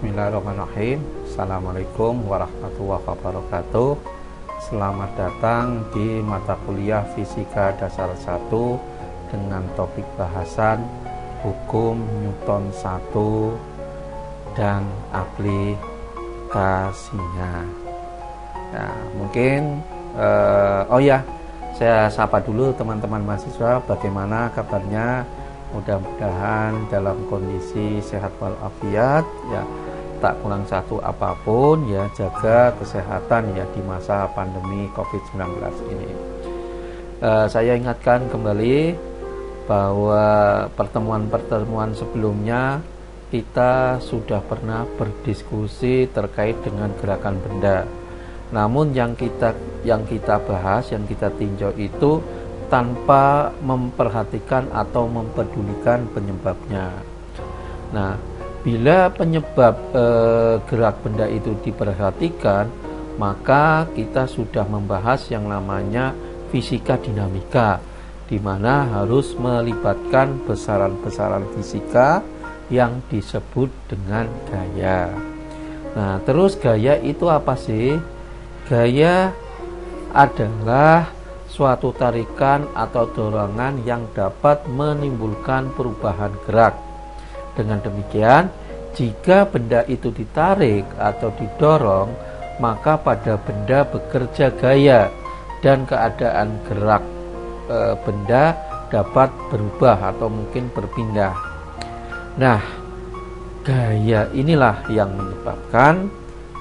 Bismillahirrahmanirrahim. Assalamualaikum warahmatullahi wabarakatuh. Selamat datang di mata kuliah Fisika Dasar 1 dengan topik bahasan Hukum Newton 1 dan aplikasinya. Nah, mungkin saya sapa dulu teman-teman mahasiswa, bagaimana kabarnya? Mudah-mudahan dalam kondisi sehat walafiat, ya, tak kurang satu apapun, ya, jaga kesehatan ya di masa pandemi COVID-19 ini. Saya ingatkan kembali bahwa pertemuan-pertemuan sebelumnya kita sudah pernah berdiskusi terkait dengan gerakan benda. Namun yang kita bahas, yang kita tinjau itu tanpa memperhatikan atau mempedulikan penyebabnya. Nah, bila penyebab gerak benda itu diperhatikan, maka kita sudah membahas yang namanya fisika dinamika, di mana harus melibatkan besaran-besaran fisika yang disebut dengan gaya. Nah, terus gaya itu apa sih? Gaya adalah suatu tarikan atau dorongan yang dapat menimbulkan perubahan gerak. Dengan demikian, jika benda itu ditarik atau didorong, maka pada benda bekerja gaya dan keadaan gerak benda dapat berubah atau mungkin berpindah. Nah, gaya inilah yang menyebabkan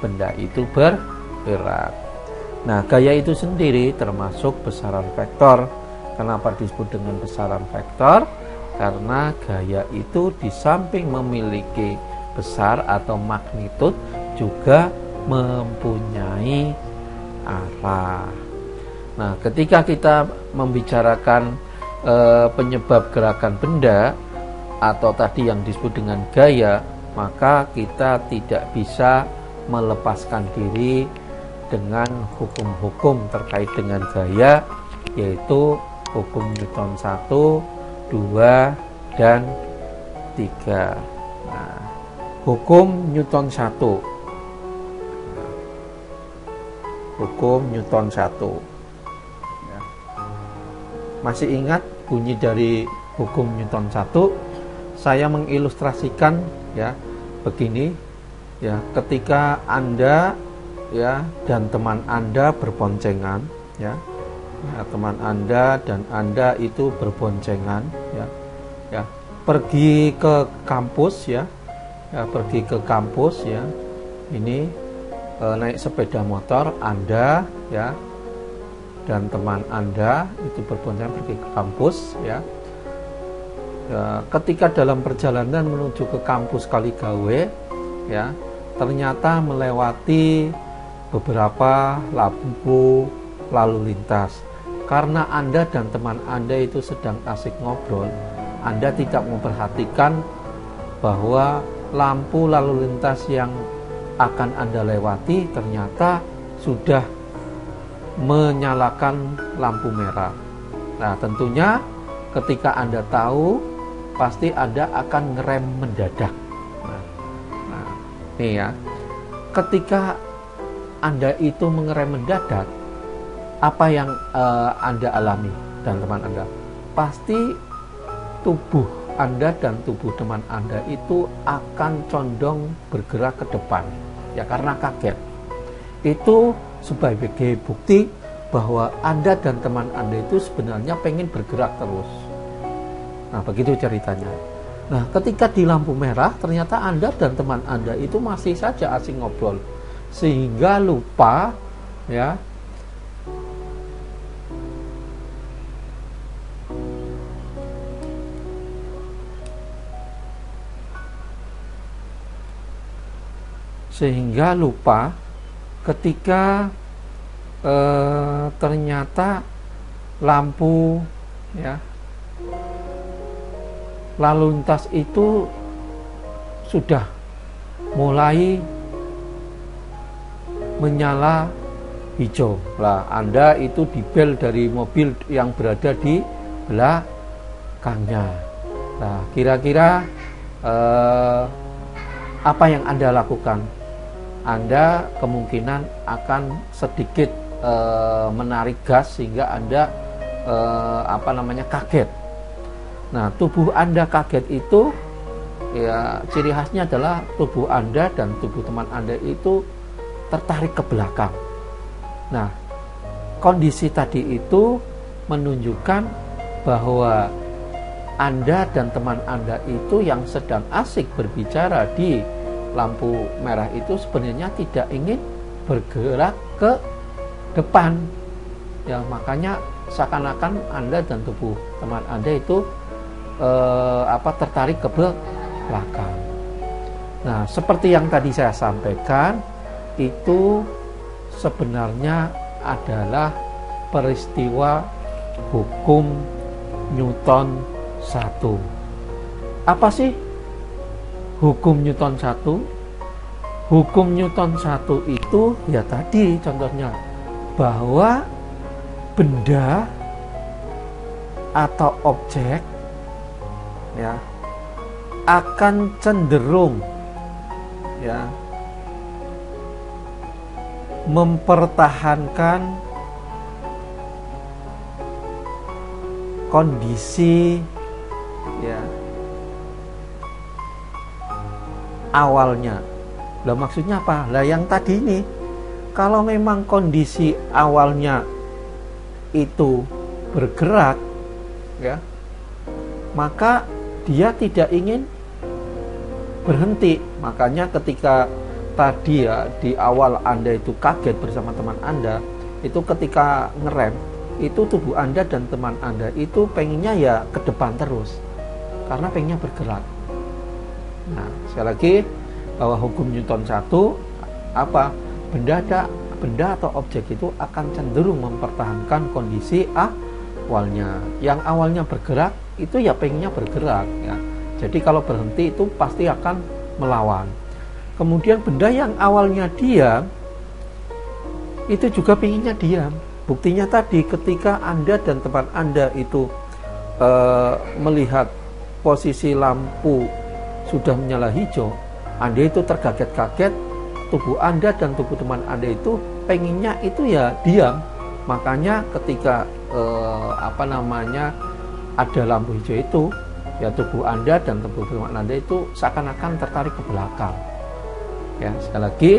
benda itu bergerak. Nah, gaya itu sendiri termasuk besaran vektor. Kenapa disebut dengan besaran vektor? Karena gaya itu di samping memiliki besar atau magnitud, juga mempunyai arah. Nah, ketika kita membicarakan penyebab gerakan benda atau tadi yang disebut dengan gaya, maka kita tidak bisa melepaskan diri dengan hukum-hukum terkait dengan gaya, yaitu hukum Newton 1, 2, dan 3. Nah, hukum Newton 1. Hukum Newton 1. Ya. Masih ingat bunyi dari hukum Newton 1? Saya mengilustrasikan ya begini ya, ketika Anda ya dan teman Anda berboncengan ya, teman Anda dan Anda itu berboncengan ya, pergi ke kampus ya, pergi ke kampus ya, ini naik sepeda motor Anda ya dan teman Anda itu berboncengan pergi ke kampus ya. Ketika dalam perjalanan menuju ke kampus Kaligawe ya, ternyata melewati beberapa lampu lalu lintas. Karena Anda dan teman Anda itu sedang asik ngobrol, Anda tidak memperhatikan bahwa lampu lalu lintas yang akan Anda lewati ternyata sudah menyalakan lampu merah. Nah, tentunya ketika Anda tahu, pasti Anda akan ngerem mendadak. Nah, ini ya, ketika Anda itu mengerem mendadak, apa yang Anda alami dan teman Anda? Pasti tubuh Anda dan tubuh teman Anda itu akan condong bergerak ke depan, ya, karena kaget. Itu sebagai bukti bahwa Anda dan teman Anda itu sebenarnya pengen bergerak terus. Nah, begitu ceritanya. Nah, ketika di lampu merah, ternyata Anda dan teman Anda itu masih saja asing ngobrol, sehingga lupa ya ketika ternyata lampu ya lalu lintas itu sudah mulai menyala hijau. Lah, Anda itu dibel dari mobil yang berada di belakangnya. Nah, kira-kira apa yang Anda lakukan? Anda kemungkinan akan sedikit menarik gas sehingga Anda kaget. Nah, tubuh Anda kaget itu ya ciri khasnya adalah tubuh Anda dan tubuh teman Anda itu tertarik ke belakang. Nah, kondisi tadi itu menunjukkan bahwa Anda dan teman Anda itu yang sedang asik berbicara di lampu merah itu sebenarnya tidak ingin bergerak ke depan. Ya, makanya seakan-akan Anda dan tubuh teman Anda itu tertarik ke belakang. Nah, seperti yang tadi saya sampaikan, itu sebenarnya adalah peristiwa hukum Newton 1. Apa sih hukum Newton 1? Hukum Newton 1 itu ya tadi contohnya bahwa benda atau objek ya akan cenderung ya mempertahankan kondisi ya awalnya. Lah maksudnya apa? Lah yang tadi ini kalau memang kondisi awalnya itu bergerak ya, maka dia tidak ingin berhenti. Makanya ketika tadi ya di awal Anda itu kaget bersama teman Anda, itu ketika ngerem itu tubuh Anda dan teman Anda itu pengennya ya ke depan terus karena pengennya bergerak. Nah, sekali lagi bahwa hukum Newton 1 apa? Benda atau objek itu akan cenderung mempertahankan kondisi awalnya. Yang awalnya bergerak itu ya pengennya bergerak ya. Jadi kalau berhenti itu pasti akan melawan. Kemudian benda yang awalnya diam itu juga pengennya diam. Buktinya tadi ketika Anda dan teman Anda itu melihat posisi lampu sudah menyala hijau, Anda itu terkaget-kaget, tubuh Anda dan tubuh teman Anda itu pengennya itu ya diam. Makanya ketika ada lampu hijau itu, ya tubuh Anda dan tubuh teman Anda itu seakan-akan tertarik ke belakang. Ya, sekali lagi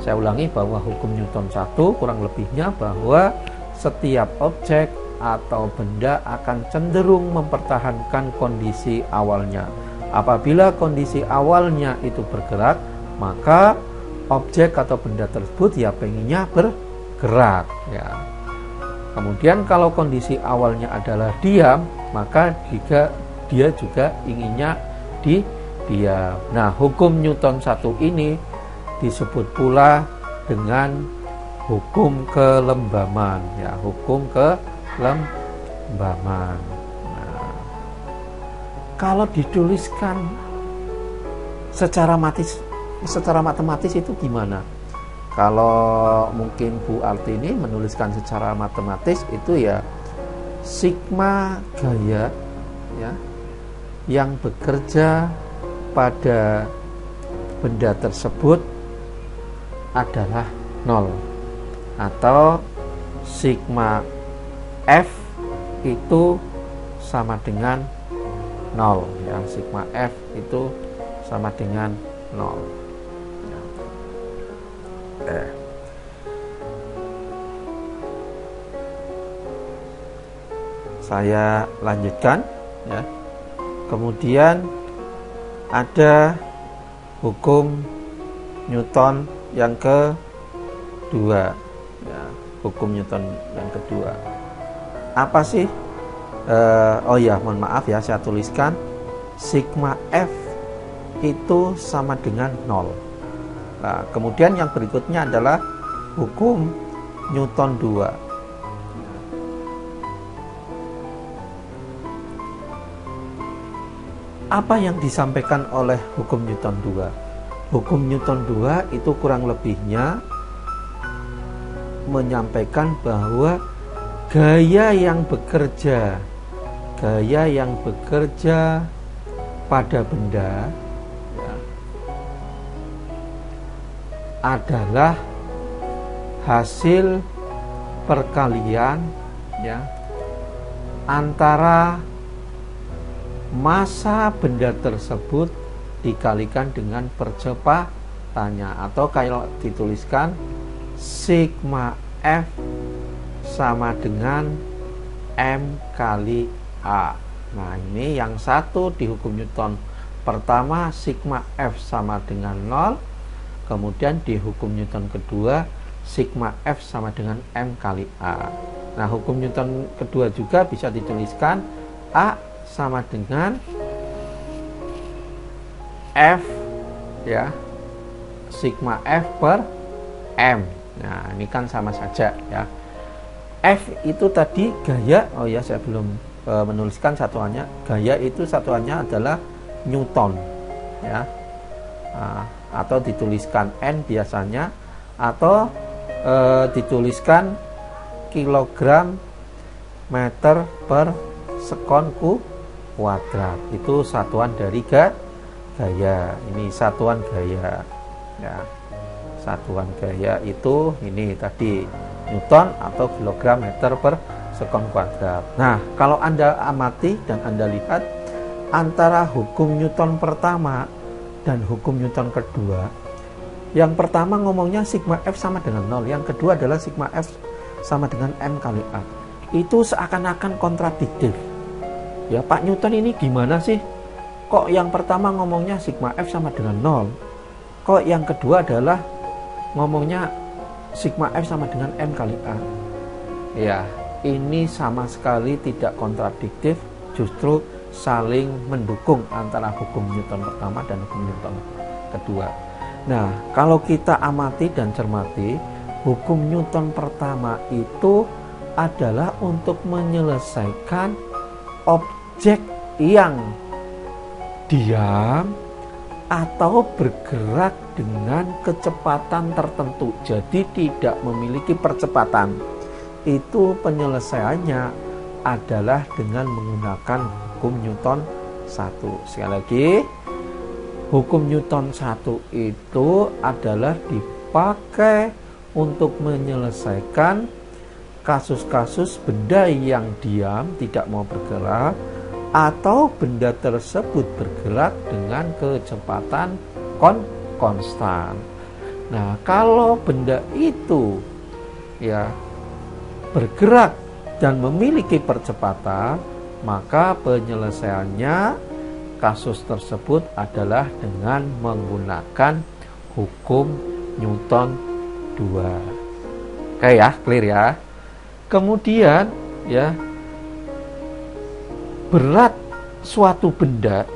saya ulangi bahwa hukum Newton 1 kurang lebihnya bahwa setiap objek atau benda akan cenderung mempertahankan kondisi awalnya. Apabila kondisi awalnya itu bergerak, maka objek atau benda tersebut ya pengennya bergerak ya. Kemudian kalau kondisi awalnya adalah diam, maka dia juga inginnya diam. Nah, hukum Newton 1 ini disebut pula dengan hukum kelembaman ya, hukum kelembaman. Nah, kalau dituliskan secara matematis itu gimana? Kalau mungkin Bu Artini menuliskan secara matematis itu ya sigma gaya ya yang bekerja pada benda tersebut adalah 0, atau sigma F itu sama dengan 0 ya, sigma F itu sama dengan 0 ya. Saya lanjutkan ya. Kemudian ada hukum Newton yang kedua ya, hukum Newton yang kedua apa sih? Mohon maaf ya, saya tuliskan sigma F itu sama dengan 0. Nah, kemudian yang berikutnya adalah hukum Newton 2. Apa yang disampaikan oleh hukum Newton 2? Hukum Newton 2 itu kurang lebihnya menyampaikan bahwa gaya yang bekerja pada benda ya, adalah hasil perkalian ya antara massa benda tersebut dikalikan dengan percepatannya, atau kalau dituliskan sigma F sama dengan M kali A. Nah, ini yang satu di hukum Newton pertama sigma F sama dengan 0, kemudian di hukum Newton kedua sigma F sama dengan M kali A. Nah, hukum Newton kedua juga bisa dituliskan A sama dengan F ya, sigma F per M. Nah, ini kan sama saja ya. F itu tadi gaya, oh ya saya belum menuliskan satuannya. Gaya itu satuannya adalah Newton ya. Atau dituliskan N biasanya, atau dituliskan kilogram meter per sekon kuadrat. Itu satuan dari gaya. Ini satuan gaya ya. Satuan gaya itu ini tadi Newton atau kilogram meter per sekon kuadrat. Nah, kalau Anda amati dan Anda lihat antara hukum Newton pertama dan hukum Newton kedua, yang pertama ngomongnya sigma F sama dengan 0, yang kedua adalah sigma F sama dengan M kali A. Itu seakan-akan kontradiktif. Ya, Pak Newton ini gimana sih? Kok yang pertama ngomongnya sigma F sama dengan 0? Kok yang kedua adalah ngomongnya sigma F sama dengan M kali A? Ya, ini sama sekali tidak kontradiktif, justru saling mendukung antara hukum Newton pertama dan hukum Newton kedua. Nah, kalau kita amati dan cermati, hukum Newton pertama itu adalah untuk menyelesaikan objek yang diam atau bergerak dengan kecepatan tertentu, jadi tidak memiliki percepatan. Itu penyelesaiannya adalah dengan menggunakan hukum Newton 1. Sekali lagi, hukum Newton 1 itu adalah dipakai untuk menyelesaikan kasus-kasus benda yang diam, tidak mau bergerak, atau benda tersebut bergerak dengan kecepatan konstan. Nah, kalau benda itu ya bergerak dan memiliki percepatan, maka penyelesaiannya kasus tersebut adalah dengan menggunakan hukum Newton 2. Oke ya, clear ya. Kemudian ya, berat suatu benda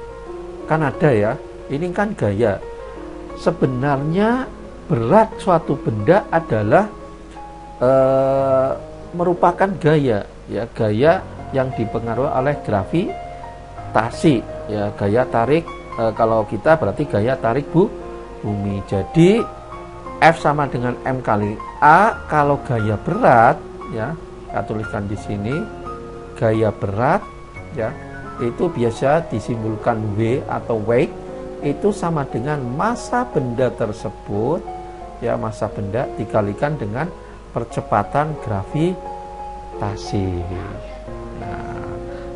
kan ada ya, ini kan gaya. Sebenarnya berat suatu benda adalah merupakan gaya ya, gaya yang dipengaruhi oleh gravitasi ya, gaya tarik. Kalau kita berarti gaya tarik bumi. Jadi F sama dengan M kali A. Kalau gaya berat ya, saya tuliskan di sini gaya berat ya, itu biasa disimbolkan W atau weight, itu sama dengan massa benda tersebut ya, massa benda dikalikan dengan percepatan gravitasi. Nah,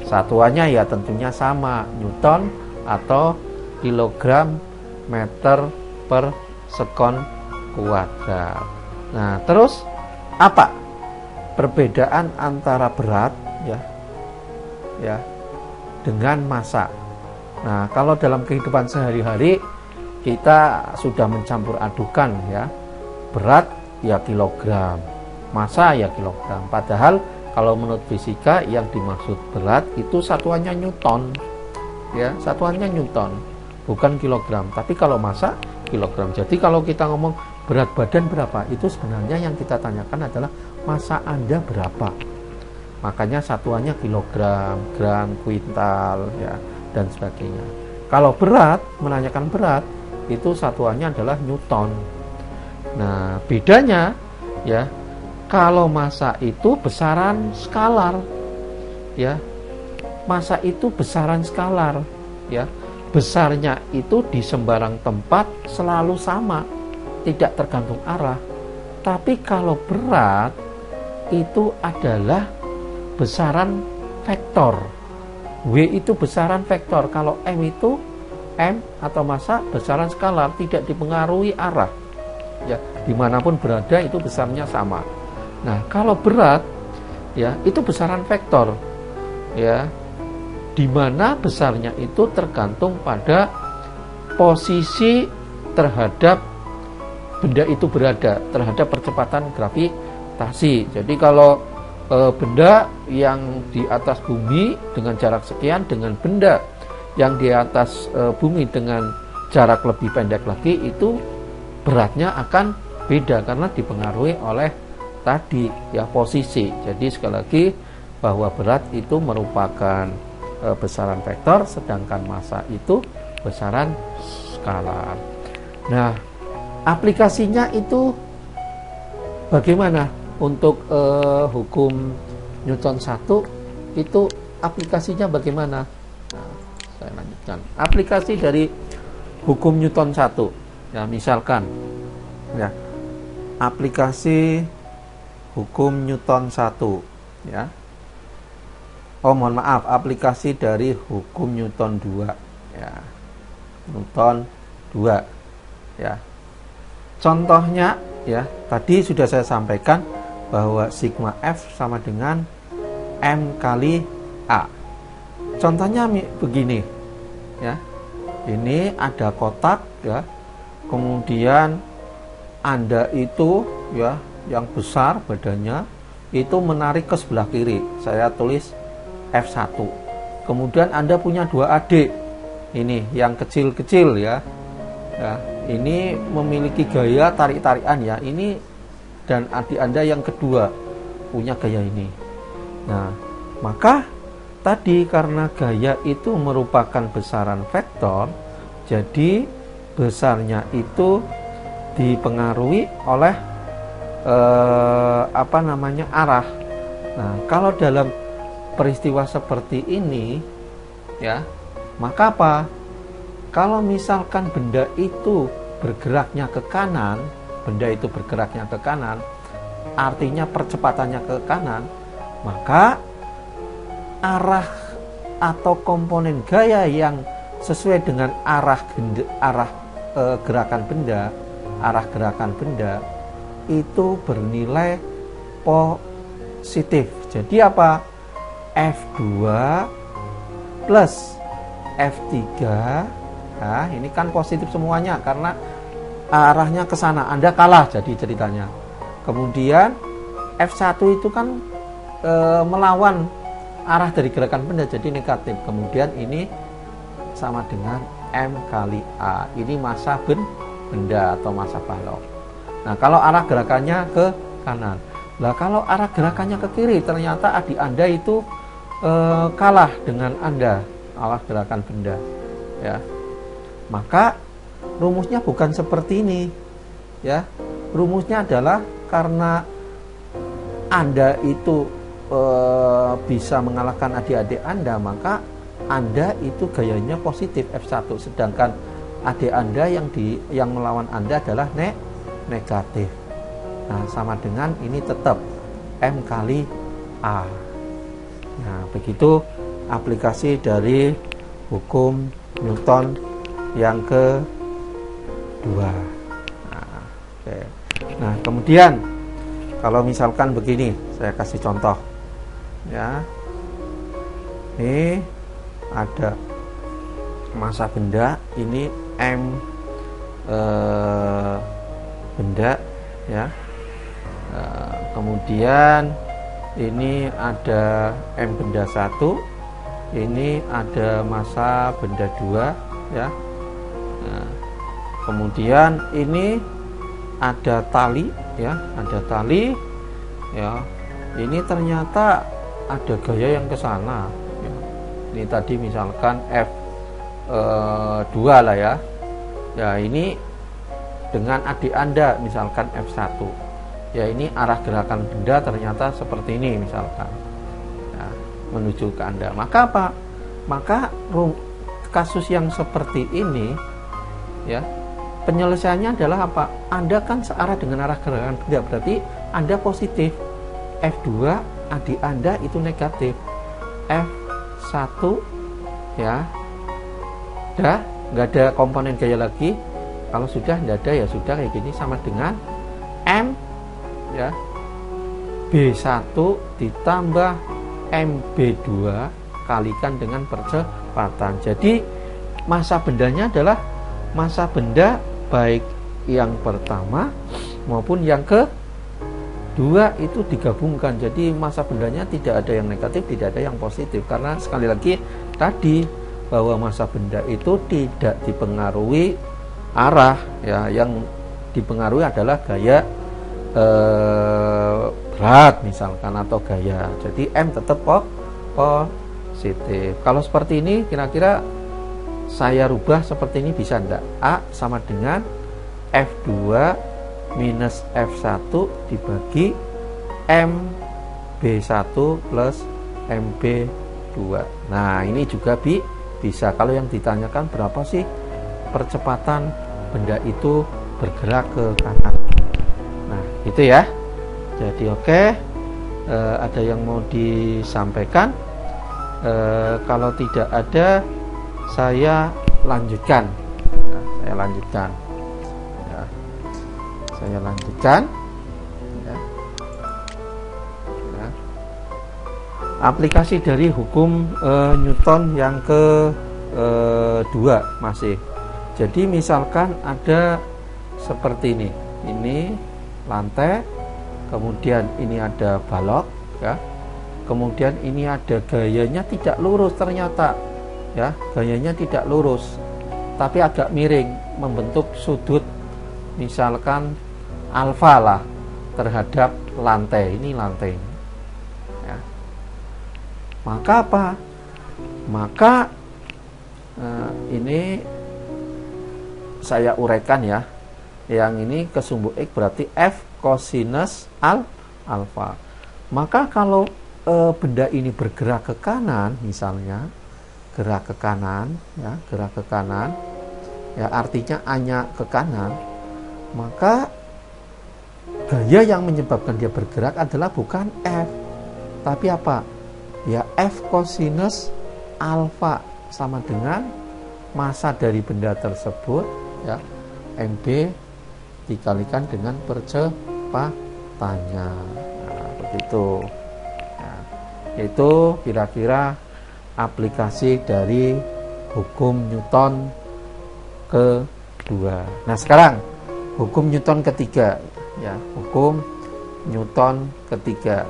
satuannya ya tentunya sama, Newton atau kilogram meter per sekon kuadrat. Nah, terus apa perbedaan antara berat ya dengan massa? Nah, kalau dalam kehidupan sehari-hari kita sudah mencampur adukan ya, berat ya kilogram, massa ya kilogram. Padahal kalau menurut fisika yang dimaksud berat itu satuannya Newton ya, satuannya Newton, bukan kilogram. Tapi kalau massa kilogram. Jadi kalau kita ngomong berat badan berapa, itu sebenarnya yang kita tanyakan adalah massa Anda berapa. Makanya satuannya kilogram, gram, kuintal ya, dan sebagainya. Kalau berat, menanyakan berat, itu satuannya adalah Newton. Nah, bedanya ya, kalau massa itu besaran skalar ya, massa itu besaran skalar ya, besarnya itu di sembarang tempat selalu sama tidak tergantung arah. Tapi kalau berat itu adalah besaran vektor. W itu besaran vektor. Kalau M itu atau massa besaran skalar, tidak dipengaruhi arah. Ya, dimanapun berada itu besarnya sama. Nah, kalau berat ya itu besaran vektor. Ya, dimana besarnya itu tergantung pada posisi terhadap benda itu berada, terhadap percepatan gravitasi. Jadi kalau benda yang di atas bumi dengan jarak sekian dengan benda yang di atas bumi dengan jarak lebih pendek lagi, itu beratnya akan beda karena dipengaruhi oleh tadi ya posisi. Jadi sekali lagi bahwa berat itu merupakan besaran vektor, sedangkan massa itu besaran skalar. Nah, aplikasinya itu bagaimana untuk hukum Newton 1 itu aplikasinya bagaimana? Nah, saya lanjutkan. Aplikasi dari hukum Newton 1. Ya, misalkan ya, aplikasi hukum Newton 1 ya. Oh, mohon maaf, aplikasi dari hukum Newton 2 ya. Newton 2 ya. Contohnya ya, tadi sudah saya sampaikan bahwa sigma F sama dengan M kali A. Contohnya begini ya. Ini ada kotak ya. Kemudian Anda itu ya yang besar badannya itu menarik ke sebelah kiri. Saya tulis F1. Kemudian Anda punya dua adik. Ini yang kecil-kecil ya. Ya, ini memiliki gaya tarik-tarikan ya. Ini dan adik Anda yang kedua punya gaya ini. Nah, maka tadi karena gaya itu merupakan besaran vektor, jadi besarnya itu dipengaruhi oleh arah. Nah, kalau dalam peristiwa seperti ini ya, maka apa? Kalau misalkan benda itu bergeraknya ke kanan, artinya percepatannya ke kanan, maka arah atau komponen gaya yang sesuai dengan arah gerakan benda itu bernilai positif. Jadi apa? F2 plus F3. Nah, ini kan positif semuanya karena arahnya ke sana. Anda kalah jadi ceritanya. Kemudian F1 itu kan melawan arah dari gerakan benda, jadi negatif. Kemudian ini sama dengan M kali A. Ini massa benda atau massa balok. Nah, kalau arah gerakannya ke kanan. Nah, kalau arah gerakannya ke kiri, ternyata adik Anda itu kalah dengan Anda, arah gerakan benda. Ya. Maka rumusnya bukan seperti ini. Ya. Rumusnya adalah karena Anda itu bisa mengalahkan adik-adik Anda, maka Anda itu gayanya positif F1, sedangkan adik Anda yang melawan Anda adalah negatif. Nah, sama dengan ini tetap M kali A. Nah, begitu aplikasi dari hukum Newton yang kedua. Nah, kemudian kalau misalkan begini, saya kasih contoh ya. Ini ada massa benda, ini M benda ya. Kemudian ini ada M benda 1, ini ada massa benda 2 ya. Nah, kemudian ini ada tali ya, ya. Ini ternyata ada gaya yang ke sana ya. Ini tadi misalkan F2 lah ya. Ya, ini dengan adik Anda misalkan F1. Ya, ini arah gerakan benda ternyata seperti ini misalkan. Ya, menuju ke Anda. Maka apa? Maka kasus yang seperti ini ya, penyelesaiannya adalah apa? Anda kan searah dengan arah gerakan benda, berarti Anda positif. F2 adik Anda itu negatif. F1 ya, udah nggak ada komponen gaya lagi. Kalau sudah nggak ada ya sudah, kayak gini sama dengan M ya, B1 ditambah MB2 kalikan dengan percepatan. Jadi massa bendanya adalah massa benda baik yang pertama maupun yang kedua itu digabungkan. Jadi massa bendanya tidak ada yang negatif, tidak ada yang positif, karena sekali lagi tadi bahwa massa benda itu tidak dipengaruhi arah ya, yang dipengaruhi adalah gaya berat misalkan atau gaya. Jadi M tetap positif. Kalau seperti ini kira-kira saya rubah seperti ini bisa enggak? A sama dengan F2 minus F1 dibagi MB1 plus MB2. Nah ini juga bisa. Kalau yang ditanyakan berapa sih percepatan benda itu bergerak ke kanan. Nah itu ya. Jadi oke. Ada yang mau disampaikan? Kalau tidak ada, saya lanjutkan. Nah, saya lanjutkan. Ya. Saya lanjutkan. Ya. Ya. Aplikasi dari hukum Newton yang kedua masih. Jadi misalkan ada seperti ini. Ini lantai, kemudian ini ada balok, ya. Kemudian ini ada gayanya tidak lurus ternyata, ya, gayanya tidak lurus, tapi agak miring, membentuk sudut, misalkan alfa lah terhadap lantai. Ini lantai, ya. Maka apa? Maka ini saya uraikan ya. Yang ini ke sumbu X berarti F cosinus alfa. Maka kalau benda ini bergerak ke kanan, misalnya gerak ke kanan, ya, gerak ke kanan, ya artinya hanya ke kanan, maka gaya yang menyebabkan dia bergerak adalah bukan F, tapi apa? Ya F cosinus alfa sama dengan massa dari benda tersebut, ya, MB dikalikan dengan percepatannya. Nah, begitu. Nah, itu kira-kira aplikasi dari hukum Newton kedua. Nah, sekarang hukum Newton ketiga, ya, hukum Newton ketiga,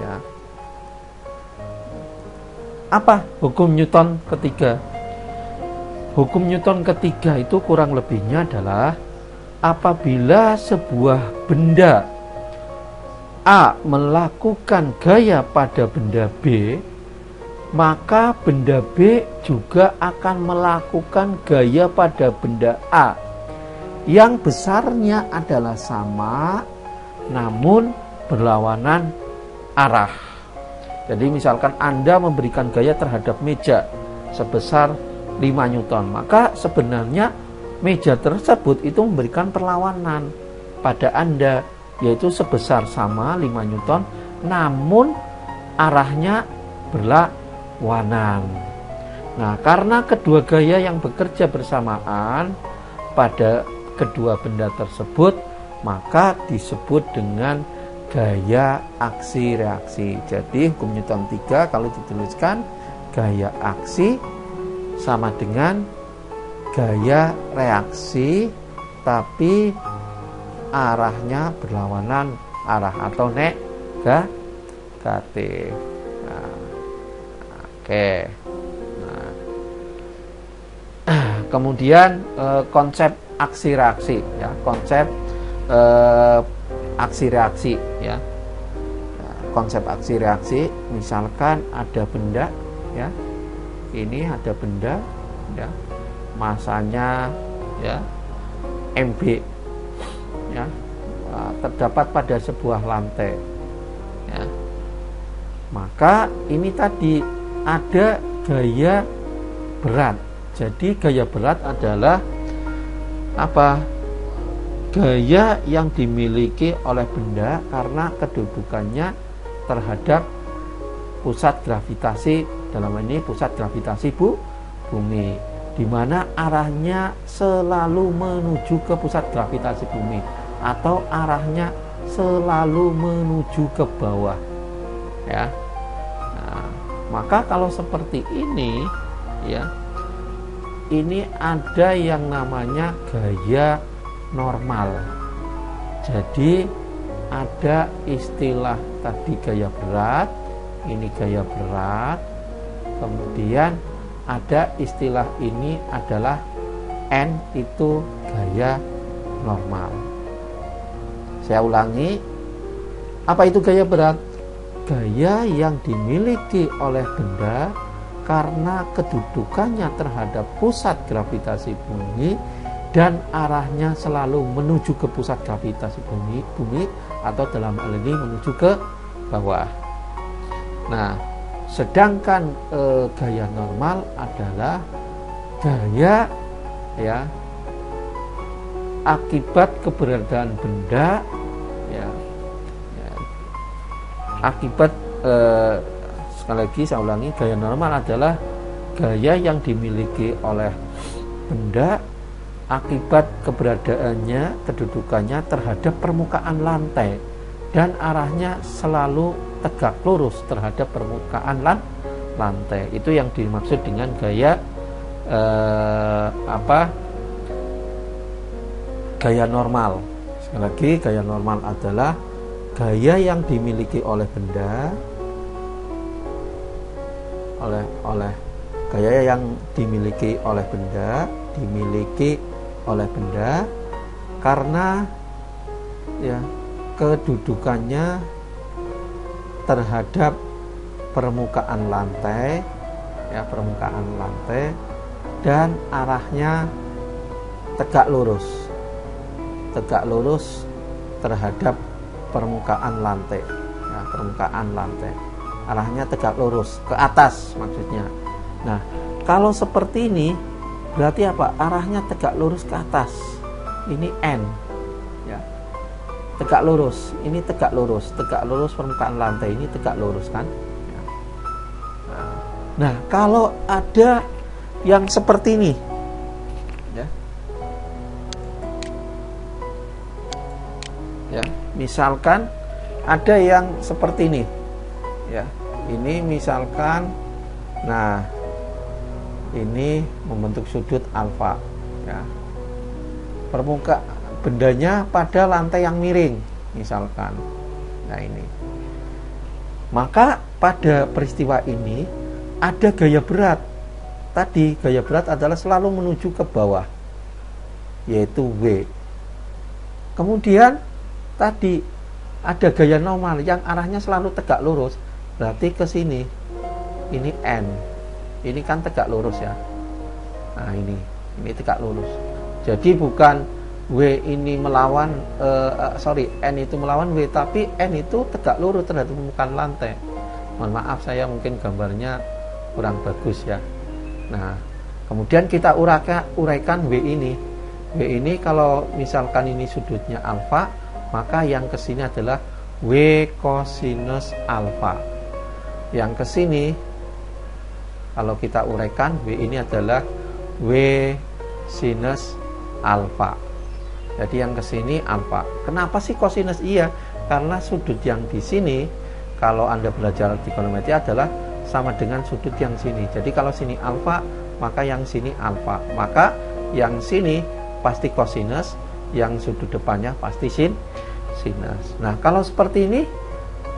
ya. Apa hukum Newton ketiga? Hukum Newton ketiga itu kurang lebihnya adalah apabila sebuah benda A melakukan gaya pada benda B, maka benda B juga akan melakukan gaya pada benda A yang besarnya adalah sama namun berlawanan arah. Jadi misalkan Anda memberikan gaya terhadap meja sebesar 5 Newton, maka sebenarnya meja tersebut itu memberikan perlawanan pada Anda, yaitu sebesar sama 5 Newton namun arahnya berlawanan. Nah, karena kedua gaya yang bekerja bersamaan pada kedua benda tersebut, maka disebut dengan gaya aksi reaksi. Jadi hukum Newton 3 kalau dituliskan gaya aksi sama dengan gaya reaksi tapi arahnya berlawanan arah atau negatif. Nah, oke. Nah, kemudian konsep aksi reaksi, ya, konsep aksi reaksi, ya. Nah, konsep aksi reaksi, misalkan ada benda, ya, ini ada benda, ya, masanya, ya, MB, ya, terdapat pada sebuah lantai, ya. Maka ini tadi ada gaya berat. Jadi gaya berat adalah apa? Gaya yang dimiliki oleh benda karena kedudukannya terhadap pusat gravitasi, dalam ini pusat gravitasi bumi, di mana arahnya selalu menuju ke pusat gravitasi bumi atau arahnya selalu menuju ke bawah, ya. Nah, maka kalau seperti ini, ya, ini ada yang namanya gaya normal. Jadi ada istilah tadi gaya berat, ini gaya berat, kemudian ada istilah ini adalah N, itu gaya normal. Saya ulangi, apa itu gaya berat? Gaya yang dimiliki oleh benda karena kedudukannya terhadap pusat gravitasi bumi dan arahnya selalu menuju ke pusat gravitasi bumi atau dalam hal ini menuju ke bawah. Nah, sedangkan gaya normal adalah gaya, ya, akibat keberadaan benda, ya, akibat sekali lagi saya ulangi, gaya normal adalah gaya yang dimiliki oleh benda akibat keberadaannya, kedudukannya terhadap permukaan lantai dan arahnya selalu tegak lurus terhadap permukaan lantai. Itu yang dimaksud dengan gaya gaya normal. Sekali lagi, gaya normal adalah gaya yang dimiliki oleh benda gaya yang dimiliki oleh benda karena, ya, kedudukannya terhadap permukaan lantai, ya, dan arahnya tegak lurus terhadap permukaan lantai, ya, arahnya tegak lurus ke atas maksudnya. Nah, kalau seperti ini berarti apa? Arahnya tegak lurus ke atas. Ini N, ya. Tegak lurus. Ini tegak lurus permukaan lantai ini tegak lurus kan? Ya. Nah, kalau ada yang seperti ini, ya. Ya, misalkan ada yang seperti ini. Ya. Ini misalkan, nah, ini membentuk sudut alfa, ya. Permukaan bendanya pada lantai yang miring misalkan. Nah, ini. Maka pada peristiwa ini ada gaya berat. Tadi gaya berat adalah selalu menuju ke bawah, yaitu W. Kemudian tadi ada gaya normal yang arahnya selalu tegak lurus, berarti ke sini. Ini N. Ini kan tegak lurus, ya. Nah, ini tegak lurus. Jadi bukan W ini melawan N itu melawan W, tapi N itu tegak lurus terhadap permukaan lantai. Mohon maaf, saya mungkin gambarnya kurang bagus, ya. Nah, kemudian kita uraikan W ini. W ini kalau misalkan ini sudutnya alfa, maka yang kesini adalah W kosinus alfa. Yang kesini kalau kita uraikan, W ini adalah W sinus alfa. Jadi yang kesini alfa. Kenapa sih kosinus? Iya, karena sudut yang di sini, kalau Anda belajar trigonometri, adalah sama dengan sudut yang sini. Jadi kalau sini alfa, maka yang sini alfa. Maka yang sini pasti kosinus, yang sudut depannya pasti sinus. Nah, kalau seperti ini,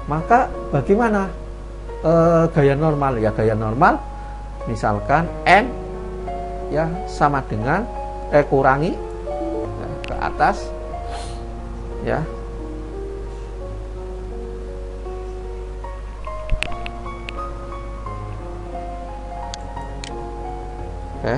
maka bagaimana gaya normal? Ya, gaya normal misalkan N, ya, sama dengan kurangi, ya, ke atas, ya. Oke.